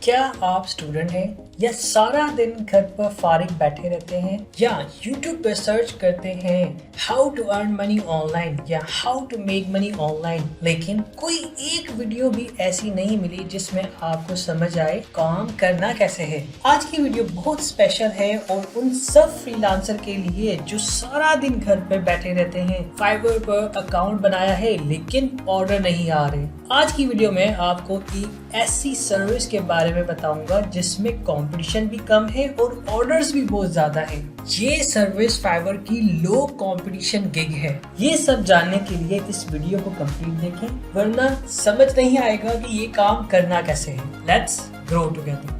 क्या आप स्टूडेंट हैं या सारा दिन घर पर फारिग बैठे रहते हैं या YouTube पर सर्च करते हैं how to earn money online या how to make money online, लेकिन कोई एक वीडियो भी ऐसी नहीं मिली जिसमें आपको समझ आए काम करना कैसे है। आज की वीडियो बहुत स्पेशल है और उन सब फ्रीलांसर के लिए जो सारा दिन घर पर बैठे रहते हैं, फाइवर पर अकाउंट बनाया है लेकिन ऑर्डर नहीं आ रहे। आज की वीडियो में आपको एक ऐसी सर्विस के बारे में बताऊंगा जिसमें कंपटीशन भी कम है और ऑर्डर्स भी बहुत ज्यादा है। ये सर्विस फाइवर की लो कंपटीशन गिग है। ये सब जानने के लिए इस वीडियो को कंप्लीट देखें, वरना समझ नहीं आएगा कि ये काम करना कैसे है। Let's grow together.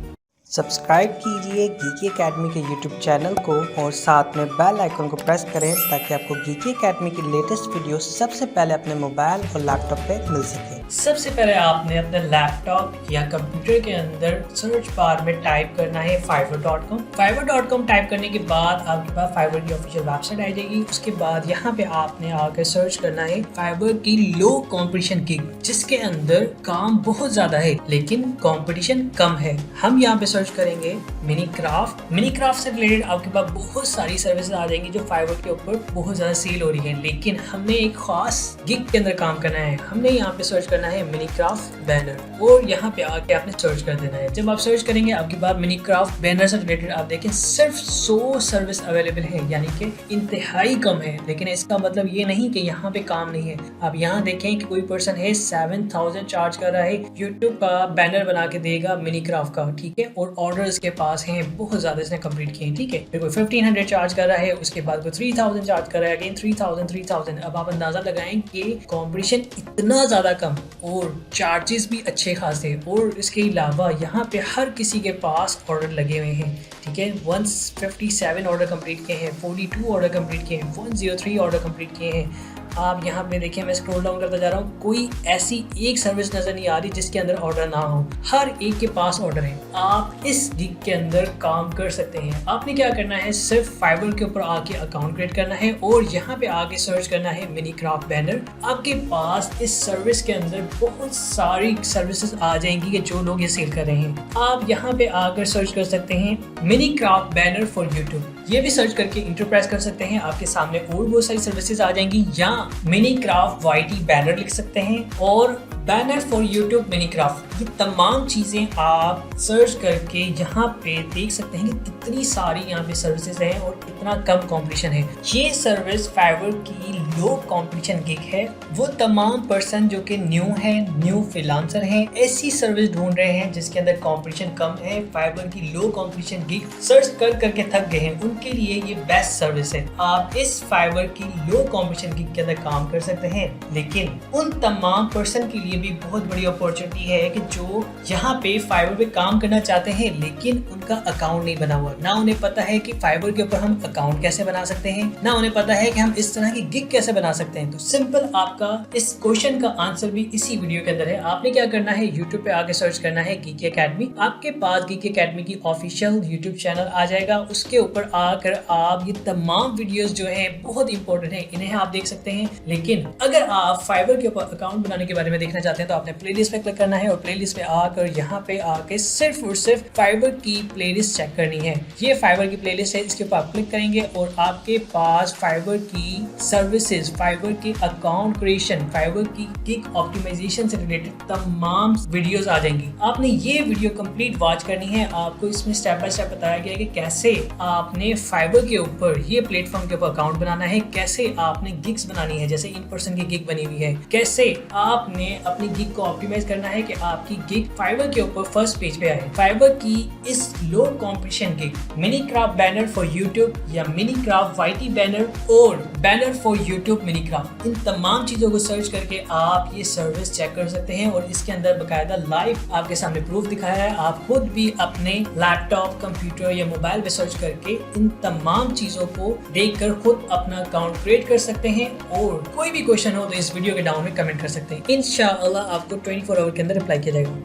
सब्सक्राइब कीजिए गीकी एकेडमी के यूट्यूब चैनल को और साथ में बेल आइकन को प्रेस करें ताकि आपको गीकी एकेडमी की लेटेस्ट वीडियो सबसे पहले अपने मोबाइल और लैपटॉप पे मिल सके। सबसे पहले आपने अपने लैपटॉप या कंप्यूटर के अंदर सर्च बार में टाइप करना है fiverr.com। fiverr.com टाइप करने के बाद आपके पास फाइवर की ऑफिशियल वेबसाइट आ जाएगी। उसके बाद यहाँ पे आपने आकर सर्च करना है फाइवर की लो कंपटीशन गिग, जिसके अंदर काम बहुत ज्यादा है लेकिन कंपटीशन कम है। हम यहाँ पे सर्च करेंगे मिनीक्राफ्ट से रिलेटेड आपके पास बहुत सारी सर्विसेज आ जाएंगी जो फाइवर के ऊपर बहुत ज्यादा सेल हो रही है, लेकिन हमने एक खास गिग के अंदर काम करना है। हमने यहाँ पे सर्च करना है मिनीक्राफ्ट बैनर और यहाँ पे आके आपने सर्च कर देना है। जब आप सर्च करेंगे आपके पास मिनीक्राफ्ट बैनर से रिलेटेड आप देखें सिर्फ 100 सर्विस अवेलेबल है, यानी कि इंतहाई कम है। लेकिन इसका मतलब ये नहीं कि यहाँ पे काम नहीं है। आप यहाँ देखें कि कोई पर्सन है 7000 चार्ज कर रहा है, यूट्यूब का बैनर बना के देगा मिनीक्राफ्ट का, ठीक है, और ऑर्डर्स के पास हैं बहुत ज्यादा, इसने कंप्लीट किए, ठीक है। फिर कोई 1500 चार्ज कर रहा है, उसके बाद कोई 3000 चार्ज कर रहा है, अगेन 3000। अब आप अंदाजा लगाएं कि कंपटीशन इतना ज्यादा कम और चार्जेस भी अच्छे खासे, और इसके अलावा यहाँ पे हर किसी के पास ऑर्डर लगे हुए हैं, ठीक है। 157 ऑर्डर कंप्लीट किए हैं, 42 ऑर्डर कंप्लीट किए हैं, 103 ऑर्डर कंप्लीट किए हैं। आप यहाँ पे देखिए, मैं स्क्रॉल डाउन करता जा रहा हूँ, कोई ऐसी एक सर्विस नजर नहीं आ रही जिसके अंदर ऑर्डर ना हो। हर एक के पास ऑर्डर है। आप इस गिग के अंदर काम कर सकते हैं। आपने क्या करना है, सिर्फ फाइवर के ऊपर आके अकाउंट क्रिएट करना है और यहाँ पे आके सर्च करना है मिनीक्राफ्ट बैनर। आपके पास इस सर्विस के अंदर बहुत सारी सर्विसेज आ जाएंगी कि जो लोग ये सेल कर रहे हैं। आप यहाँ पे आकर सर्च कर सकते हैं मिनीक्राफ्ट बैनर फॉर यूट्यूब, ये भी सर्च करके इंटर प्रेस कर सकते हैं। आपके सामने और बहुत सारी सर्विसेज आ जाएंगी, या मिनीक्राफ्ट वाईटी बैनर लिख सकते हैं और बैनर फॉर यूट्यूब मिनीक्राफ्ट। ये तमाम चीजें आप सर्च करके यहाँ पे देख सकते हैं कि कितनी सारी यहाँ पे सर्विसेज हैं और कितना कम कंपटीशन है। ये सर्विस फाइवर की लो कंपटीशन गिग है। वो तमाम पर्सन जो कि न्यू फ्रीलांसर हैं, ऐसी सर्विस ढूंढ रहे हैं जिसके अंदर कंपटीशन कम है, फाइवर की लो कंपटीशन गिग सर्च कर करके थक गए हैं, उनके लिए ये बेस्ट सर्विस है। आप इस फाइवर की लो कंपटीशन गिग के अंदर काम कर सकते हैं, लेकिन उन तमाम पर्सन के लिए भी बहुत बड़ी अपॉर्चुनिटी है कि जो यहाँ पे फाइवर पे काम करना चाहते हैं लेकिन उनका अकाउंट नहीं बना हुआ, ना उन्हें पता है कि फाइवर के ऊपर हम अकाउंट कैसे बना सकते हैं, ना उन्हें पता है कि हम इस तरह की गिग कैसे बना सकते हैं। तो सिंपल आपका इस क्वेश्चन का आंसर भी इसी वीडियो के अंदर है। आपने क्या करना है, यूट्यूब पे आके सर्च करना है गीकी एकेडमी। आपके पास गीकी एकेडमी की ऑफिशियल यूट्यूब चैनल आ जाएगा। उसके ऊपर आकर आप ये तमाम वीडियोस जो है बहुत इंपॉर्टेंट है, इन्हें आप देख सकते हैं। लेकिन अगर आप फाइवर के ऊपर अकाउंट बनाने के बारे में देखना चाहते हैं तो आपने प्लेलिस्ट पे क्लिक करना है और प्लेलिस्ट पे आकर यहाँ पे आके सिर्फ और सिर्फ फाइवर की प्लेलिस्ट चेक करनी है। ये फाइवर की प्लेलिस्ट है, इसके ऊपर आप क्लिक करेंगे और आपके पास फाइवर की सर्विसेज, फाइवर के अकाउंट क्रिएशन, फाइवर की गिग ऑप्टिमाइजेशन से रिलेटेड तमाम वीडियोस आ जाएंगी। आपने ये वीडियो कंप्लीट वॉच करनी है। आपको इसमें स्टेप बाय स्टेप बताया गया है कि कैसे आपने फाइवर के ऊपर, ये प्लेटफॉर्म के ऊपर अकाउंट बनाना है, कैसे आपने गिग्स बनानी है, जैसे इन पर्सन की गिग बनी हुई है, कैसे आपने अपनी गिग को ऑप्टिमाइज करना है कि आपकी गिग फाइवर के ऊपर फर्स्ट पेज पे आए। फाइवर की इस low competition gig Minecraft banner for YouTube या मिनीक्राफ्ट वाईटी बैनर और बैनर फॉर यूट्यूब मिनीक्राफ्ट, इन तमाम चीजों को सर्च करके आप ये सर्विस चेक कर सकते हैं और इसके अंदर बकायदा लाइव आपके सामने प्रूफ दिखाया है। आप खुद भी अपने लैपटॉप, कंप्यूटर या मोबाइल पे सर्च करके इन तमाम चीजों को देखकर खुद अपना अकाउंट क्रिएट कर सकते हैं। और कोई भी क्वेश्चन हो तो इस वीडियो के डाउन में कमेंट कर सकते हैं। इंशाअल्लाह आपको 24 आवर के अंदर रिप्लाई किया जाएगा।